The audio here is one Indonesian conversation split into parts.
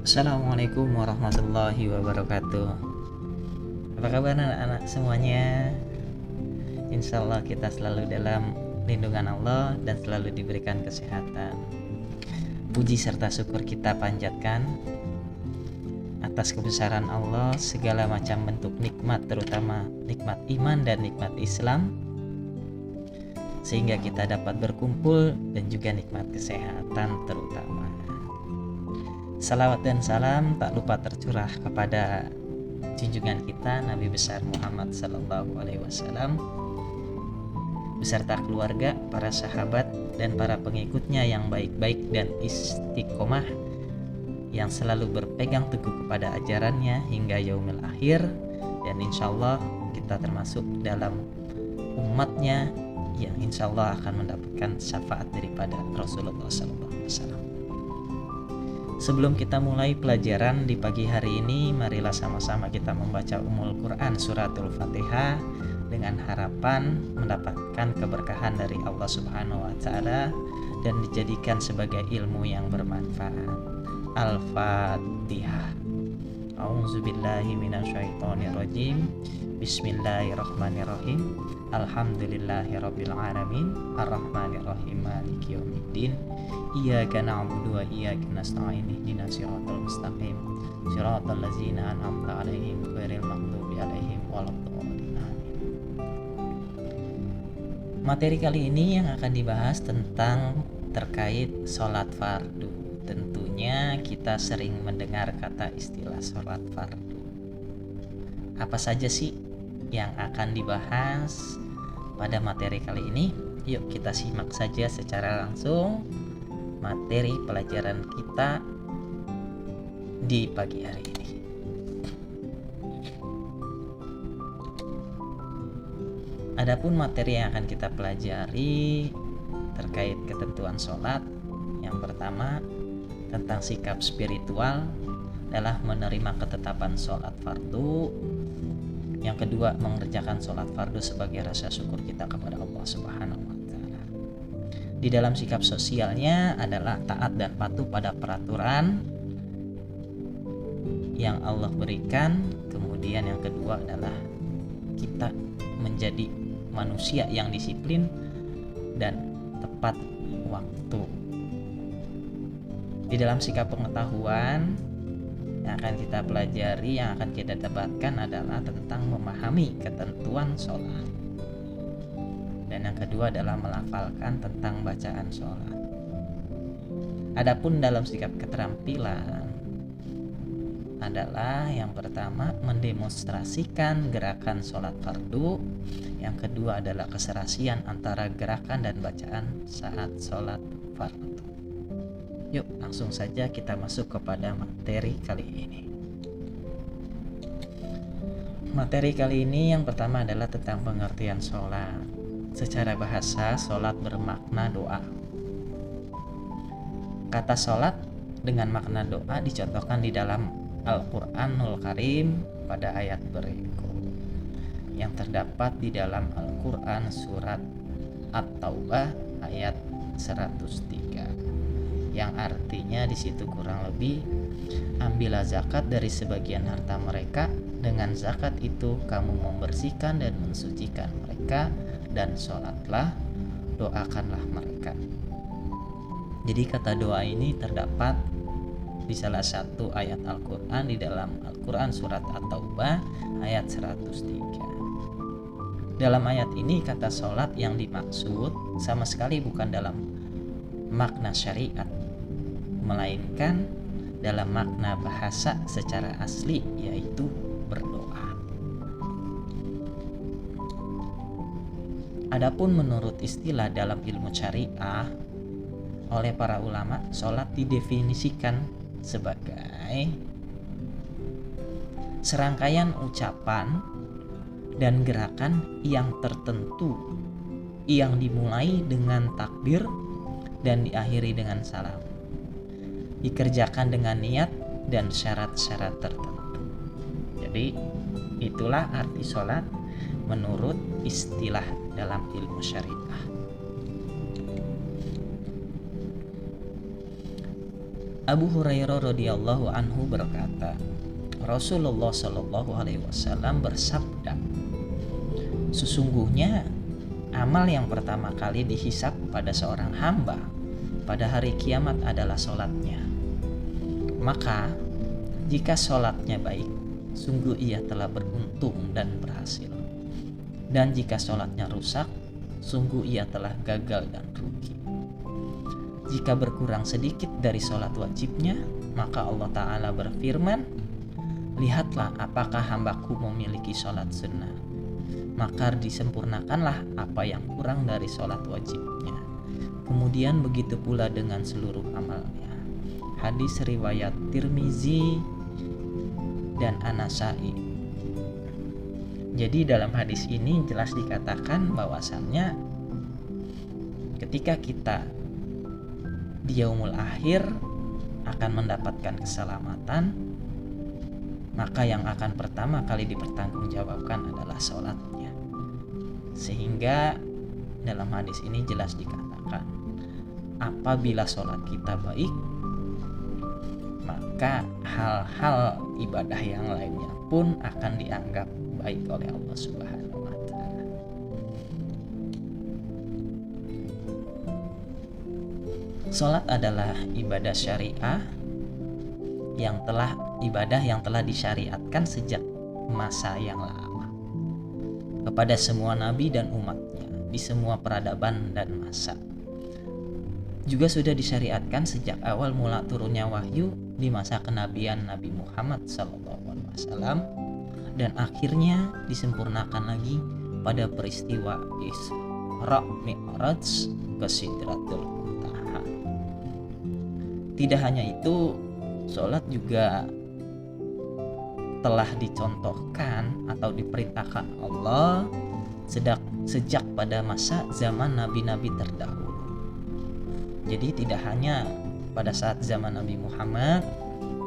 Assalamualaikum warahmatullahi wabarakatuh. Apa kabar anak-anak semuanya? Insya Allah kita selalu dalam lindungan Allah dan selalu diberikan kesehatan. Puji serta syukur kita panjatkan atas kebesaran Allah, segala macam bentuk nikmat, terutama nikmat iman dan nikmat Islam, sehingga kita dapat berkumpul, dan juga nikmat kesehatan terutama. Salawat dan salam tak lupa tercurah kepada junjungan kita Nabi besar Muhammad Sallallahu Alaihi Wasallam beserta keluarga, para sahabat, dan para pengikutnya yang baik-baik dan istiqomah, yang selalu berpegang teguh kepada ajarannya hingga yaumil akhir. Dan insya Allah kita termasuk dalam umatnya yang insya Allah akan mendapatkan syafaat daripada Rasulullah Sallallahu Alaihi Wasallam. Sebelum kita mulai pelajaran di pagi hari ini, marilah sama-sama kita membaca Ummul Quran Suratul Fatihah dengan harapan mendapatkan keberkahan dari Allah Subhanahu wa taala dan dijadikan sebagai ilmu yang bermanfaat. Al-Fatihah. A'udzubillahi minasyaitonirrajim. Bismillahirrahmanirrahim. Alhamdulillahirabbil alamin. Arrahmanirrahim. Maliki yaumiddin. Iyyaka na'budu wa iyyaka nasta'in. Ihdinas siratal mustaqim. Siratal ladzina an'amta 'alaihim ghairil maghdubi 'alaihim waladdallin. Materi kali ini yang akan dibahas tentang terkait sholat fardu. Tentunya kita sering mendengar kata istilah sholat fardu. Apa saja sih yang akan dibahas pada materi kali ini? Yuk kita simak saja secara langsung materi pelajaran kita di pagi hari ini. Adapun materi yang akan kita pelajari terkait ketentuan sholat, yang pertama tentang sikap spiritual adalah menerima ketetapan sholat fardu. Yang kedua, mengerjakan sholat fardu sebagai rasa syukur kita kepada Allah Subhanahu wa taala. Di dalam sikap sosialnya adalah taat dan patuh pada peraturan yang Allah berikan. Kemudian yang kedua adalah kita menjadi manusia yang disiplin dan tepat waktu. Di dalam sikap pengetahuan yang akan kita pelajari, yang akan kita debatkan adalah tentang memahami ketentuan sholat. Dan yang kedua adalah melafalkan tentang bacaan sholat. Adapun dalam sikap keterampilan adalah yang pertama mendemonstrasikan gerakan sholat fardu. Yang kedua adalah keserasian antara gerakan dan bacaan saat sholat fardu. Yuk langsung saja kita masuk kepada materi kali ini. Materi kali ini yang pertama adalah tentang pengertian sholat. Secara bahasa, sholat bermakna doa. Kata sholat dengan makna doa dicontohkan di dalam Al-Quranul Karim pada ayat berikut yang terdapat di dalam Al-Quran surat At-Taubah ayat 103, yang artinya di situ kurang lebih, ambillah zakat dari sebagian harta mereka, dengan zakat itu kamu membersihkan dan mensucikan mereka, dan sholatlah, doakanlah mereka. Jadi kata doa ini terdapat di salah satu ayat Al-Quran di dalam Al-Quran surat At-Taubah ayat 103. Dalam ayat ini kata sholat yang dimaksud sama sekali bukan dalam makna syariat, melainkan dalam makna bahasa secara asli, yaitu berdoa. Adapun menurut istilah dalam ilmu syariah oleh para ulama, sholat didefinisikan sebagai serangkaian ucapan dan gerakan yang tertentu yang dimulai dengan takbir dan diakhiri dengan salam, dikerjakan dengan niat dan syarat-syarat tertentu. Jadi itulah arti sholat menurut istilah dalam ilmu syariah. Abu Hurairah radhiyallahu anhu berkata, Rasulullah Shallallahu alaihi wasallam bersabda, sesungguhnya amal yang pertama kali dihisab pada seorang hamba pada hari kiamat adalah sholatnya. Maka jika sholatnya baik, sungguh ia telah beruntung dan berhasil. Dan jika sholatnya rusak, sungguh ia telah gagal dan rugi. Jika berkurang sedikit dari sholat wajibnya, maka Allah Ta'ala berfirman, lihatlah apakah hambaku memiliki sholat sunnah, maka disempurnakanlah apa yang kurang dari sholat wajibnya. Kemudian begitu pula dengan seluruh amalnya. Hadis riwayat Tirmizi dan An-Nasai. Jadi dalam hadis ini jelas dikatakan bahwasannya ketika kita di yaumul akhir akan mendapatkan keselamatan, maka yang akan pertama kali dipertanggungjawabkan adalah sholatnya. Sehingga dalam hadis ini jelas dikatakan, apabila sholat kita baik, maka hal-hal ibadah yang lainnya pun akan dianggap baik oleh Allah Subhanahu wa Ta'ala. Sholat adalah ibadah syariah yang telah disyariatkan sejak masa yang lama kepada semua nabi dan umatnya di semua peradaban dan masa. Juga sudah disyariatkan sejak awal mula turunnya wahyu di masa kenabian Nabi Muhammad SAW, dan akhirnya disempurnakan lagi pada peristiwa Isra Mi'raj ke Sidratul Muntaha. Tidak hanya itu, sholat juga telah dicontohkan atau diperintahkan Allah sejak pada masa zaman nabi-nabi terdahulu. Jadi tidak hanya pada saat zaman Nabi Muhammad,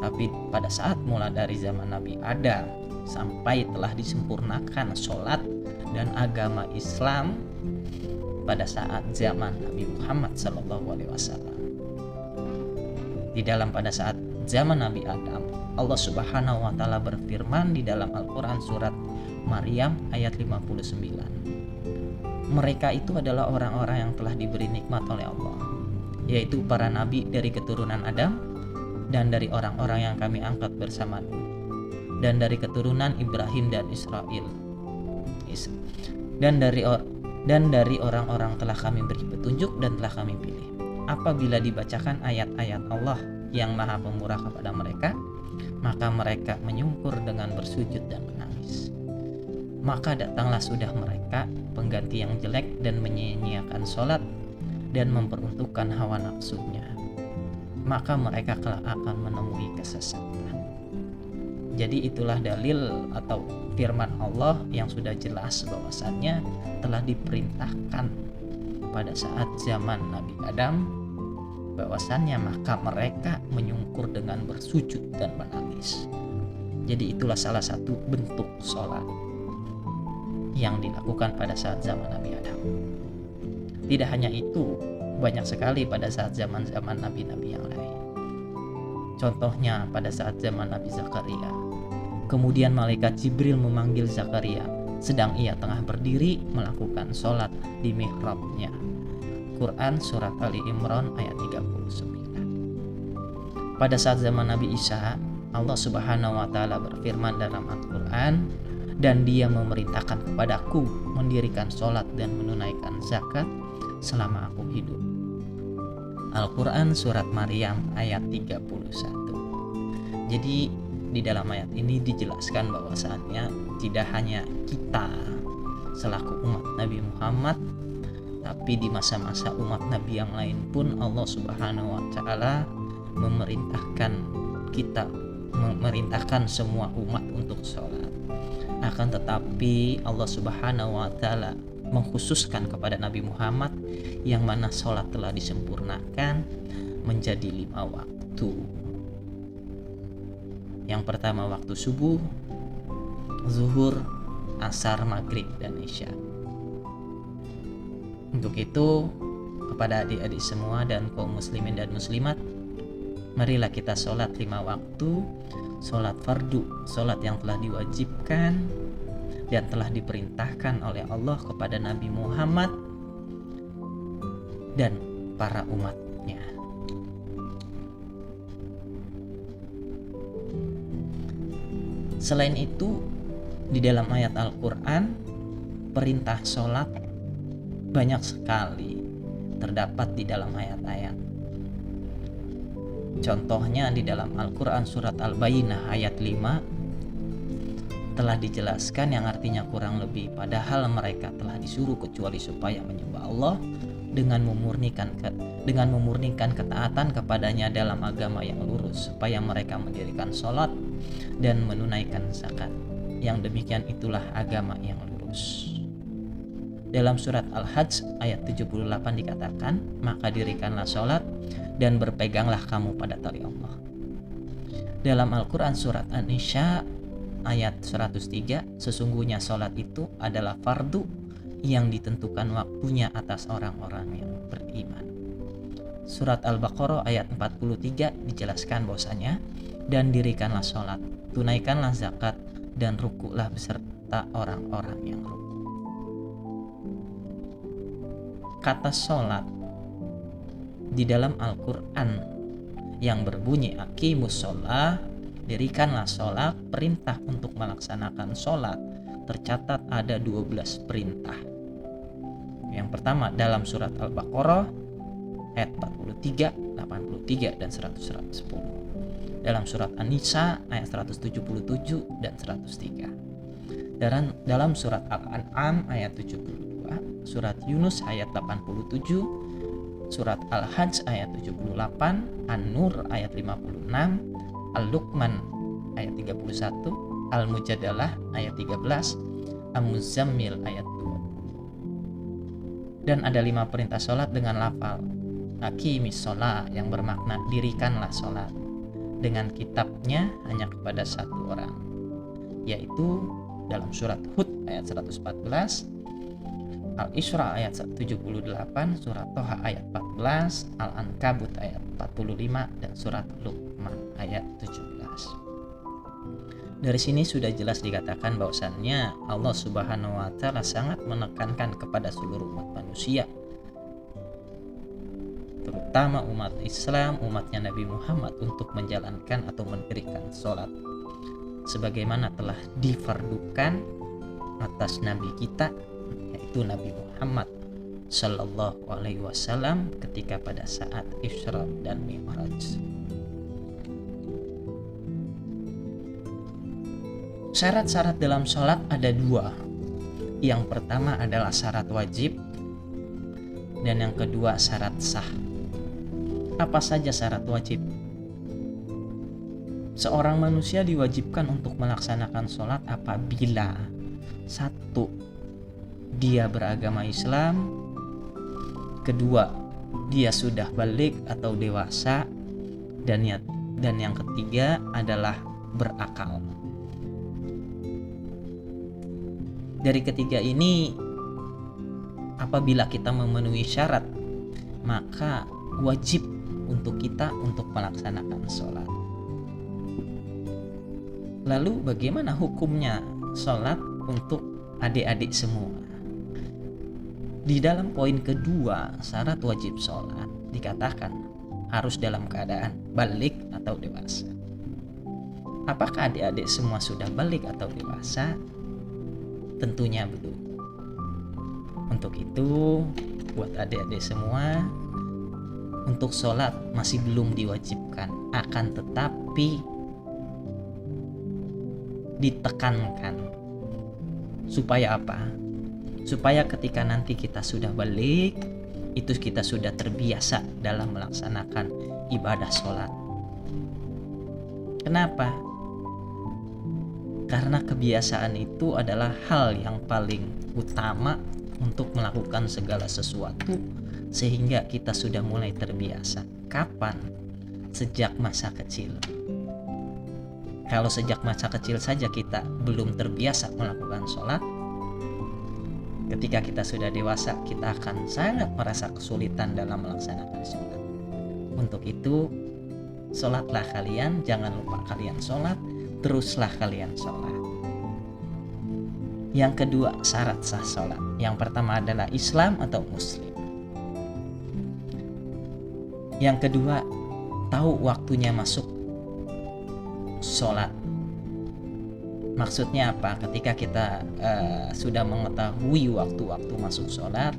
tapi pada saat mula dari zaman Nabi Adam sampai telah disempurnakan sholat dan agama Islam pada saat zaman Nabi Muhammad SAW. Di dalam pada saat zaman Nabi Adam, Allah Subhanahu wa Ta'ala berfirman di dalam Al-Quran surat Maryam ayat 59. Mereka itu adalah orang-orang yang telah diberi nikmat oleh Allah, yaitu para nabi dari keturunan Adam, dan dari orang-orang yang kami angkat bersama Nuh, dan dari keturunan Ibrahim dan Israel, dan dari orang-orang telah kami beri petunjuk dan telah kami pilih. Apabila dibacakan ayat-ayat Allah yang maha pemurah kepada mereka, maka mereka menyungkur dengan bersujud dan menangis. Maka datanglah sudah mereka pengganti yang jelek dan menyia-nyiakan sholat dan memperuntukkan hawa nafsunya, maka mereka kelak akan menemui kesesatan. Jadi itulah dalil atau firman Allah yang sudah jelas bahwasannya telah diperintahkan pada saat zaman Nabi Adam, bahwasannya maka mereka menyungkur dengan bersujud dan menangis. Jadi itulah salah satu bentuk sholat yang dilakukan pada saat zaman Nabi Adam. Tidak hanya itu, banyak sekali pada saat zaman-zaman nabi-nabi yang lain. Contohnya pada saat zaman Nabi Zakaria. Kemudian malaikat Jibril memanggil Zakaria sedang ia tengah berdiri melakukan sholat di mihrabnya. Quran surat Ali Imran ayat 39. Pada saat zaman Nabi Isa, Allah Subhanahu wa Ta'ala berfirman dalam Al-Quran, dan dia memerintahkan kepadaku mendirikan sholat dan menunaikan zakat selama aku hidup. Al-Quran surat Maryam ayat 31. Jadi di dalam ayat ini dijelaskan bahwasannya tidak hanya kita selaku umat Nabi Muhammad, tapi di masa-masa umat Nabi yang lain pun Allah Subhanahu wa Ta'ala memerintahkan semua umat untuk sholat. Akan tetapi Allah Subhanahu wa Ta'ala mengkhususkan kepada Nabi Muhammad yang mana sholat telah disempurnakan menjadi 5 waktu. Yang pertama waktu subuh, zuhur, asar, maghrib, dan isya. Untuk itu kepada adik-adik semua dan kaum muslimin dan muslimat, Marilah kita sholat 5 waktu, sholat fardu, sholat yang telah diwajibkan dan telah diperintahkan oleh Allah kepada Nabi Muhammad dan para umatnya. Selain itu, di dalam ayat Al-Quran, perintah sholat banyak sekali terdapat di dalam ayat-ayat. Contohnya di dalam Al-Quran surat Al-Bayyinah ayat 5 telah dijelaskan yang artinya kurang lebih, padahal mereka telah disuruh kecuali supaya menyembah Allah dengan memurnikan ketaatan kepadanya dalam agama yang lurus, supaya mereka mendirikan sholat dan menunaikan zakat. Yang demikian itulah agama yang lurus. Dalam surat Al-Hajj ayat 78 dikatakan, maka dirikanlah sholat dan berpeganglah kamu pada tali Allah. Dalam Al-Quran surat An-Nisa ayat 103, sesungguhnya sholat itu adalah fardu yang ditentukan waktunya atas orang-orang yang beriman. Surat Al-Baqarah ayat 43 dijelaskan bahwasanya, dan dirikanlah sholat, tunaikanlah zakat, dan rukuklah beserta orang-orang yang rukuk. Kata sholat di dalam Al-Quran yang berbunyi aqimus sholah, dirikanlah sholat, perintah untuk melaksanakan sholat, tercatat ada 12 perintah. Yang pertama dalam surat Al-Baqarah ayat 43, 83, dan 110. Dalam surat An-Nisa ayat 177 dan 103. Dalam surat Al-An'am ayat 72, surat Yunus ayat 87, surat Al-Hajj ayat 78, An-Nur ayat 56, Al-Luqman ayat 31, Al-Mujadalah ayat 13, Al-Muzammil ayat 20. Dan ada 5 perintah sholat dengan lafal aqimis sholat yang bermakna dirikanlah sholat, dengan kitabnya hanya kepada satu orang, yaitu dalam surat Hud ayat 114, Al-Isra ayat 78, surat Toha ayat 14, Al-Ankabut ayat 45, dan surat Luqman ayat 17. Dari sini sudah jelas dikatakan bahwasannya Allah Subhanahu wa Ta'ala sangat menekankan kepada seluruh umat manusia, terutama umat Islam, umatnya Nabi Muhammad, untuk menjalankan atau mendirikan sholat sebagaimana telah difardukan atas Nabi kita, yaitu Nabi Muhammad Sallallahu Alaihi Wasallam ketika pada saat Isra dan Mi'raj. Syarat-syarat dalam sholat ada 2. Yang pertama adalah syarat wajib, dan yang kedua syarat sah. Apa saja syarat wajib? Seorang manusia diwajibkan untuk melaksanakan sholat apabila 1. Dia beragama Islam, 2. Dia sudah balik atau dewasa, dan yang ketiga adalah berakal. Dari ketiga ini, apabila kita memenuhi syarat, maka wajib untuk kita untuk melaksanakan sholat. Lalu bagaimana hukumnya sholat untuk adik-adik semua? Di dalam poin kedua, syarat wajib sholat dikatakan harus dalam keadaan balik atau dewasa. Apakah adik-adik semua sudah balik atau dewasa? Tentunya belum. Untuk itu, buat adik-adik semua, untuk sholat masih belum diwajibkan, akan tetapi ditekankan. Supaya apa? Supaya ketika nanti kita sudah balik, itu kita sudah terbiasa dalam melaksanakan ibadah sholat. Kenapa? Karena kebiasaan itu adalah hal yang paling utama untuk melakukan segala sesuatu, sehingga kita sudah mulai terbiasa. Kapan? Sejak masa kecil. Kalau sejak masa kecil saja kita belum terbiasa melakukan sholat, ketika kita sudah dewasa kita akan sangat merasa kesulitan dalam melaksanakan sholat. Untuk itu Sholatlah kalian, jangan lupa kalian sholat, teruslah kalian sholat. Yang kedua, syarat sah sholat. Yang pertama adalah Islam atau Muslim. Yang kedua, tahu waktunya masuk sholat. Maksudnya apa? Ketika kita sudah mengetahui waktu-waktu masuk sholat,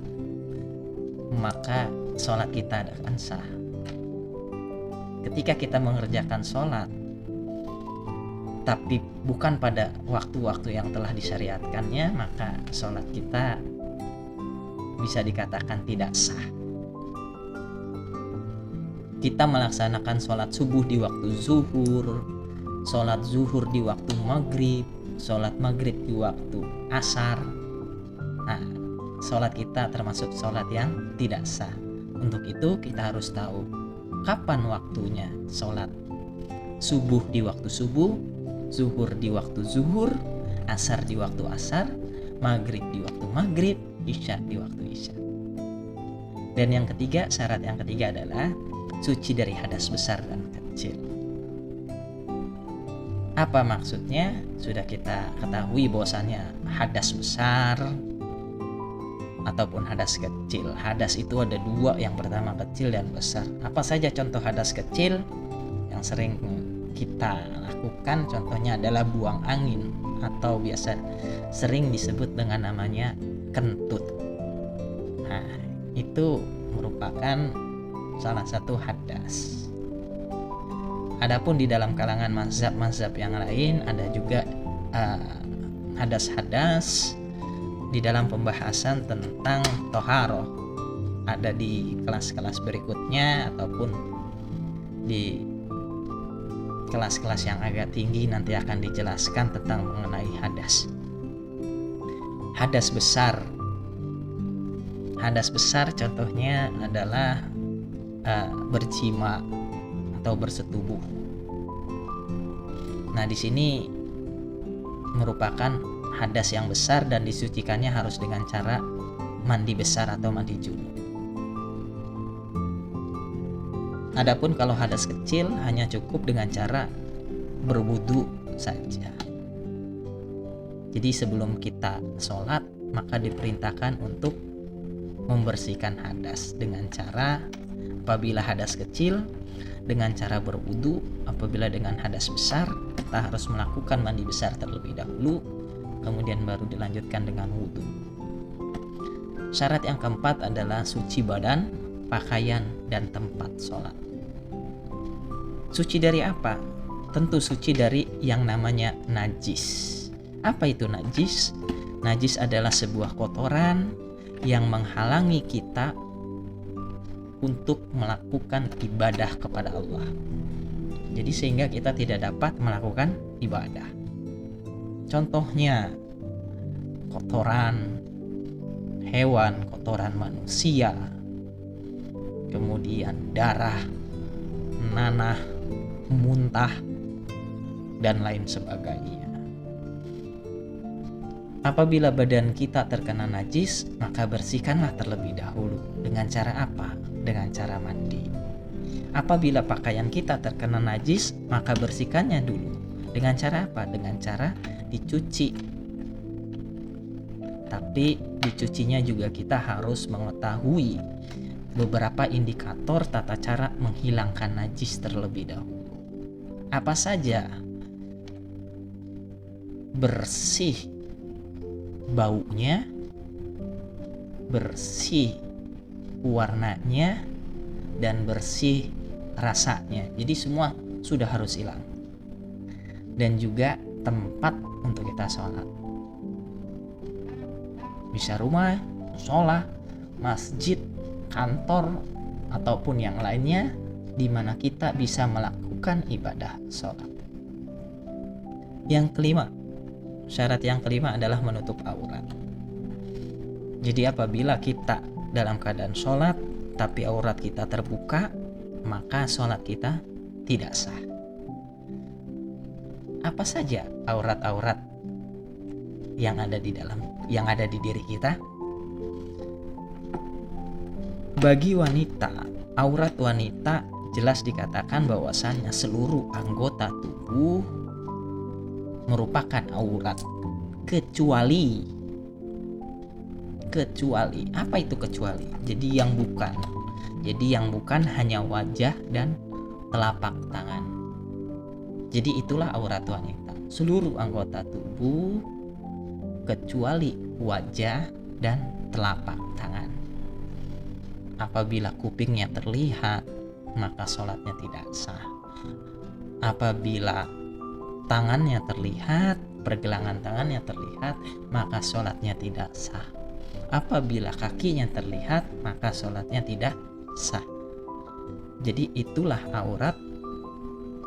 maka sholat kita akan sah. Ketika kita mengerjakan sholat tapi bukan pada waktu-waktu yang telah disyariatkannya, maka sholat kita bisa dikatakan tidak sah. Kita melaksanakan sholat subuh di waktu zuhur, sholat zuhur di waktu maghrib, sholat maghrib di waktu asar. Nah, sholat kita termasuk sholat yang tidak sah. Untuk itu kita harus tahu kapan waktunya sholat. Subuh di waktu subuh, zuhur di waktu zuhur, asar di waktu asar, maghrib di waktu maghrib, isya di waktu isya. Dan yang ketiga, syarat yang ketiga adalah suci dari hadas besar dan kecil. Apa maksudnya? Sudah kita ketahui bahwasannya hadas besar ataupun hadas kecil. Hadas itu ada dua, yang pertama kecil dan besar. Apa saja contoh hadas kecil yang sering kita lakukan? Contohnya adalah buang angin, atau biasa sering disebut dengan namanya kentut. Nah, itu merupakan salah satu hadas. Adapun di dalam kalangan mazhab-mazhab yang lain ada juga hadas-hadas di dalam pembahasan tentang toharoh. Ada di kelas-kelas berikutnya ataupun di kelas-kelas yang agak tinggi nanti akan dijelaskan tentang mengenai hadas. Hadas besar. Hadas besar contohnya adalah berjima atau bersetubuh. Nah, di sini merupakan hadas yang besar dan disucikannya harus dengan cara mandi besar atau mandi junub. Adapun kalau hadas kecil hanya cukup dengan cara berwudu saja. Jadi sebelum kita sholat maka diperintahkan untuk membersihkan hadas dengan cara, apabila hadas kecil dengan cara berwudu, apabila dengan hadas besar kita harus melakukan mandi besar terlebih dahulu, kemudian baru dilanjutkan dengan wudu. Syarat yang keempat adalah suci badan, pakaian, dan tempat sholat. Suci dari apa? Tentu suci dari yang namanya najis. Apa itu najis? Najis adalah sebuah kotoran yang menghalangi kita untuk melakukan ibadah kepada Allah. Jadi sehingga kita tidak dapat melakukan ibadah. Contohnya kotoran hewan, kotoran manusia, kemudian darah, nanah, muntah, dan lain sebagainya. Apabila badan kita terkena najis, maka bersihkanlah terlebih dahulu. Dengan cara apa? Dengan cara mandi. Apabila pakaian kita terkena najis, maka bersihkannya dulu. Dengan cara apa? Dengan cara dicuci. Tapi dicucinya juga kita harus mengetahui beberapa indikator tata cara menghilangkan najis terlebih dahulu. Apa saja? Bersih baunya, bersih warnanya, dan bersih rasanya. Jadi semua sudah harus hilang. Dan juga tempat untuk kita sholat. Bisa rumah, musola, masjid, kantor, ataupun yang lainnya di mana kita bisa melakukan ibadah sholat. Yang kelima, syarat yang kelima adalah menutup aurat. Jadi apabila kita dalam keadaan sholat tapi aurat kita terbuka, maka sholat kita tidak sah. Apa saja aurat-aurat yang ada di diri kita? Bagi wanita, aurat wanita jelas dikatakan bahwasannya seluruh anggota tubuh merupakan aurat kecuali apa itu kecuali? Jadi yang bukan hanya wajah dan telapak tangan. Jadi itulah aurat wanita, seluruh anggota tubuh kecuali wajah dan telapak tangan. Apabila kupingnya terlihat, maka sholatnya tidak sah. Apabila tangannya terlihat, pergelangan tangannya terlihat, maka sholatnya tidak sah. Apabila kakinya terlihat, maka sholatnya tidak sah. Jadi itulah aurat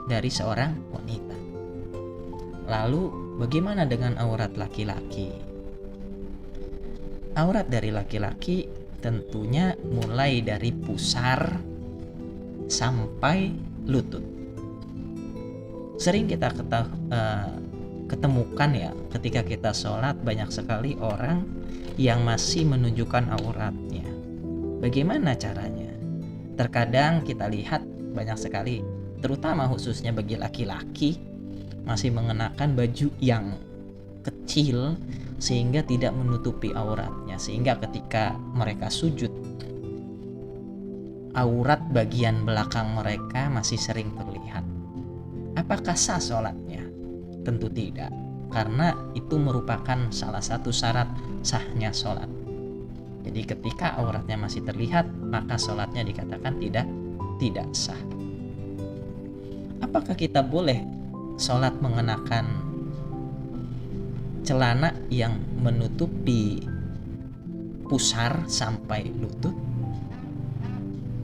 dari seorang wanita. Lalu bagaimana dengan aurat laki-laki? Aurat dari laki-laki tentunya mulai dari pusar sampai lutut. Sering kita ketemukan ya, ketika kita sholat banyak sekali orang yang masih menunjukkan auratnya. Bagaimana caranya? Terkadang kita lihat banyak sekali, terutama khususnya bagi laki-laki, masih mengenakan baju yang kecil sehingga tidak menutupi auratnya, sehingga ketika mereka sujud, aurat bagian belakang mereka masih sering terlihat. Apakah sah sholatnya? Tentu tidak, karena itu merupakan salah satu syarat sahnya sholat. Jadi ketika auratnya masih terlihat, maka sholatnya dikatakan tidak sah. Apakah kita boleh sholat mengenakan celana yang menutupi pusar sampai lutut?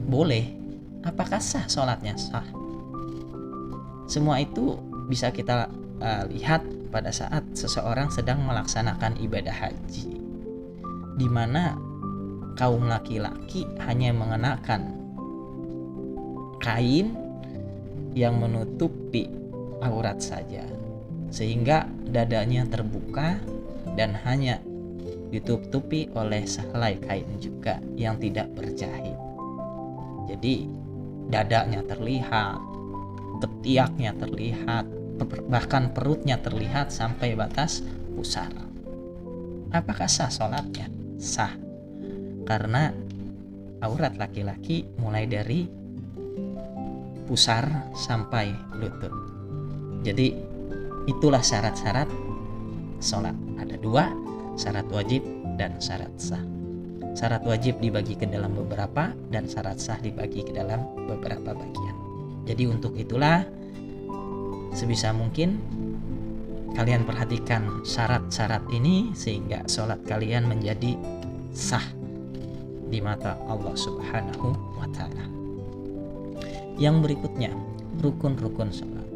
Boleh. Apakah sah sholatnya? Sah. Semua itu bisa kita lihat pada saat seseorang sedang melaksanakan ibadah haji, di mana kaum laki-laki hanya mengenakan kain yang menutupi aurat saja, sehingga dadanya terbuka dan hanya ditutupi oleh sehelai kain juga yang tidak berjahit. Jadi dadanya terlihat, ketiaknya terlihat, bahkan perutnya terlihat sampai batas pusar. Apakah sah sholatnya? Sah, karena aurat laki-laki mulai dari pusar sampai lutut. Jadi itulah syarat-syarat sholat. Ada 2, syarat wajib dan syarat sah. Syarat wajib dibagi ke dalam beberapa dan syarat sah dibagi ke dalam beberapa bagian. Jadi untuk itulah sebisa mungkin kalian perhatikan syarat-syarat ini sehingga sholat kalian menjadi sah di mata Allah Subhanahu wa ta'ala. Yang berikutnya, rukun-rukun sholat.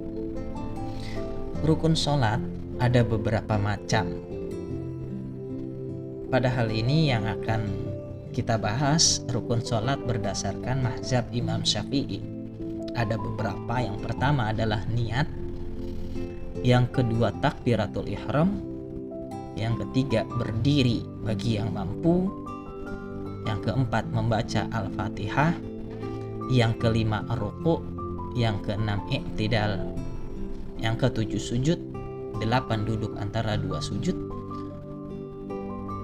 Rukun sholat ada beberapa macam. Pada hal ini yang akan kita bahas rukun sholat berdasarkan mazhab Imam Syafi'i. Ada beberapa. Yang pertama adalah niat, yang kedua takbiratul ihram, yang ketiga berdiri bagi yang mampu, yang keempat membaca al-fatihah, yang kelima ruku', yang keenam i'tidal, yang ketujuh sujud, 8 duduk antara 2 sujud,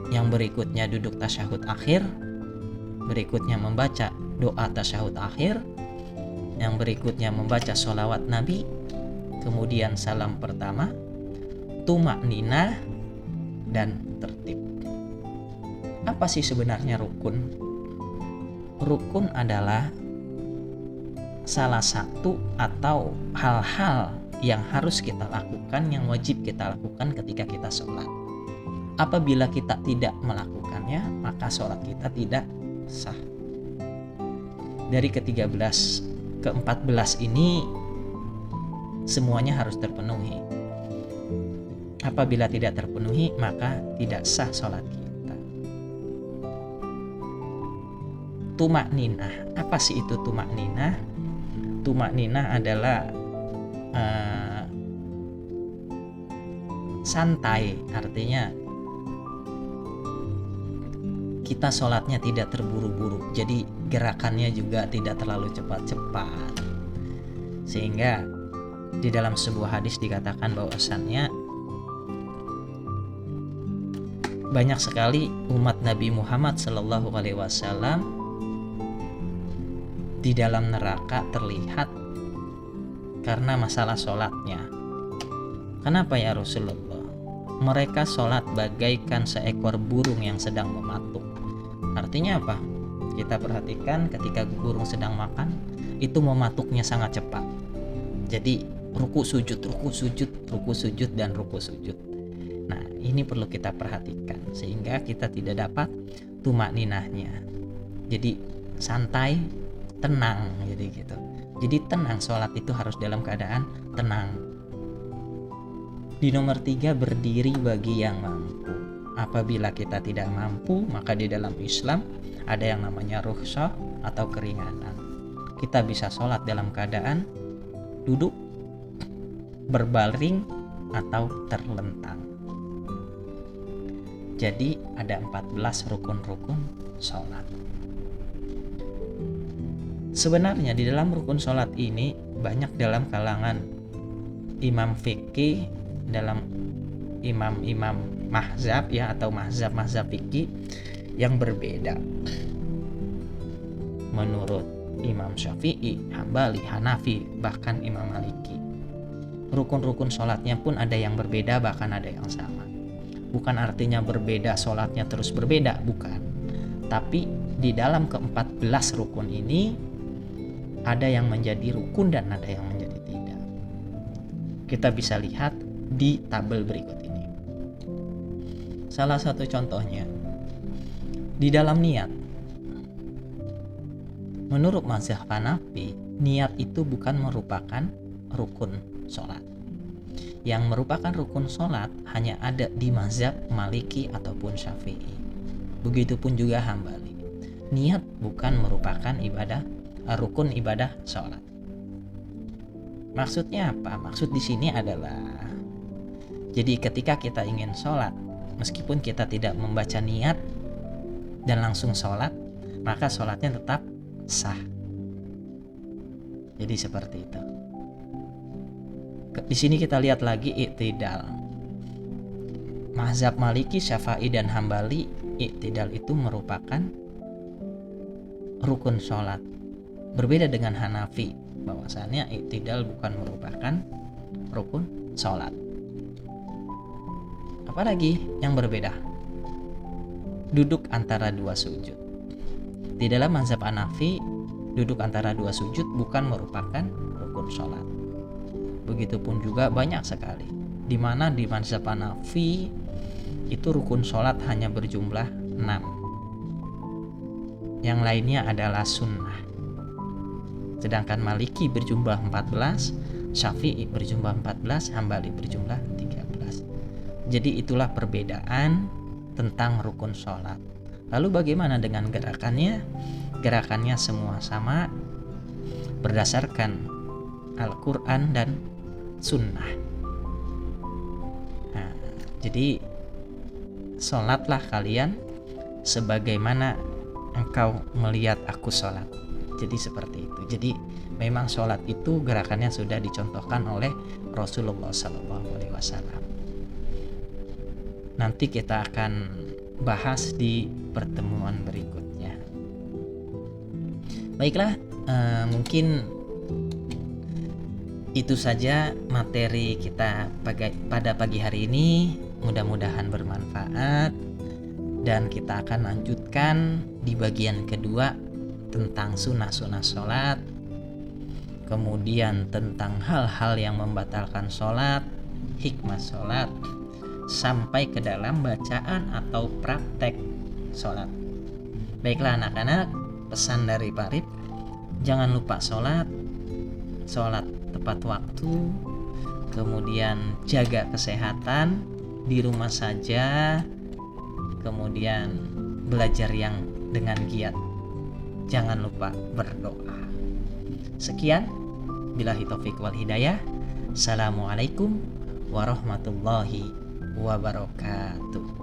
yang berikutnya duduk tasyahud akhir, berikutnya membaca doa tasyahud akhir, yang berikutnya membaca sholawat Nabi, kemudian salam pertama, tumakninah, dan tertib. Apa sih sebenarnya rukun? Rukun adalah salah satu atau hal-hal yang harus kita lakukan, yang wajib kita lakukan ketika kita sholat. Apabila kita tidak melakukannya, maka sholat kita tidak sah. Dari ke-13 ke-14 ini semuanya harus terpenuhi. Apabila tidak terpenuhi, maka tidak sah sholat kita. Tumakninah. Apa sih itu tumakninah? Tumakninah adalah santai, artinya kita sholatnya tidak terburu-buru, jadi gerakannya juga tidak terlalu cepat-cepat, sehingga di dalam sebuah hadis dikatakan bahwasannya banyak sekali umat Nabi Muhammad Sallallahu Alaihi Wasallam di dalam neraka terlihat karena masalah sholatnya. Kenapa ya Rasulullah? Mereka sholat bagaikan seekor burung yang sedang mematuk. Artinya apa? Kita perhatikan ketika burung sedang makan, itu mematuknya sangat cepat. Jadi ruku sujud, ruku sujud, ruku sujud, dan ruku sujud. Nah, ini perlu kita perhatikan sehingga kita tidak dapat tumakninahnya. Jadi santai, tenang, jadi gitu. Jadi tenang, sholat itu harus dalam keadaan tenang. Di nomor 3, berdiri bagi yang mampu. Apabila kita tidak mampu, maka di dalam Islam ada yang namanya rukhsah atau keringanan. Kita bisa sholat dalam keadaan duduk, berbaring, atau terlentang. Jadi ada 14 rukun-rukun sholat. Sebenarnya di dalam rukun sholat ini banyak dalam kalangan imam fikih, dalam imam-imam mahzab ya, atau mahzab fikih yang berbeda. Menurut Imam Syafi'i, Hambali, Hanafi, bahkan Imam Maliki, rukun-rukun sholatnya pun ada yang berbeda, bahkan ada yang sama. Bukan artinya berbeda sholatnya terus berbeda, bukan. Tapi di dalam ke-14 rukun ini ada yang menjadi rukun dan ada yang menjadi tidak. Kita bisa lihat di tabel berikut ini. Salah satu contohnya di dalam niat. Menurut mazhab Hanafi, niat itu bukan merupakan rukun sholat. Yang merupakan rukun sholat hanya ada di mazhab Maliki ataupun Syafi'i. Begitupun juga Hambali. Niat bukan merupakan rukun ibadah sholat. Maksudnya apa? Maksud di sini adalah, jadi ketika kita ingin sholat, meskipun kita tidak membaca niat dan langsung sholat, maka sholatnya tetap sah. Jadi seperti itu. Di sini kita lihat lagi i'tidal. Mazhab Maliki, Syafi'i, dan Hambali, i'tidal itu merupakan rukun sholat. Berbeda dengan Hanafi, bahwasannya i'tidal bukan merupakan rukun sholat. Apalagi yang berbeda? Duduk antara dua sujud. Di dalam mazhab Hanafi, duduk antara dua sujud bukan merupakan rukun sholat. Begitupun juga banyak sekali, di mana di mazhab Hanafi itu rukun sholat hanya berjumlah 6. Yang lainnya adalah sunnah. Sedangkan Maliki berjumlah 14, Syafi'i berjumlah 14, Hambali berjumlah 13. Jadi itulah perbedaan tentang rukun sholat. Lalu bagaimana dengan gerakannya? Gerakannya semua sama berdasarkan Al-Quran dan Sunnah. Nah, jadi sholatlah kalian sebagaimana engkau melihat aku sholat. Jadi seperti itu. Jadi memang sholat itu gerakannya sudah dicontohkan oleh Rasulullah SAW. Nanti kita akan bahas di pertemuan berikutnya. Baiklah, mungkin itu saja materi kita pada pagi hari ini. Mudah-mudahan bermanfaat, dan kita akan lanjutkan di bagian kedua tentang sunnah-sunnah sholat, kemudian tentang hal-hal yang membatalkan sholat, hikmah sholat, sampai ke dalam bacaan atau praktek sholat. Baiklah anak-anak, pesan dari Pak Rip, jangan lupa sholat tepat waktu, kemudian jaga kesehatan di rumah saja, kemudian belajar yang dengan giat. Jangan lupa berdoa. Sekian, billahi taufik wal hidayah. Assalamualaikum warahmatullahi wabarakatuh.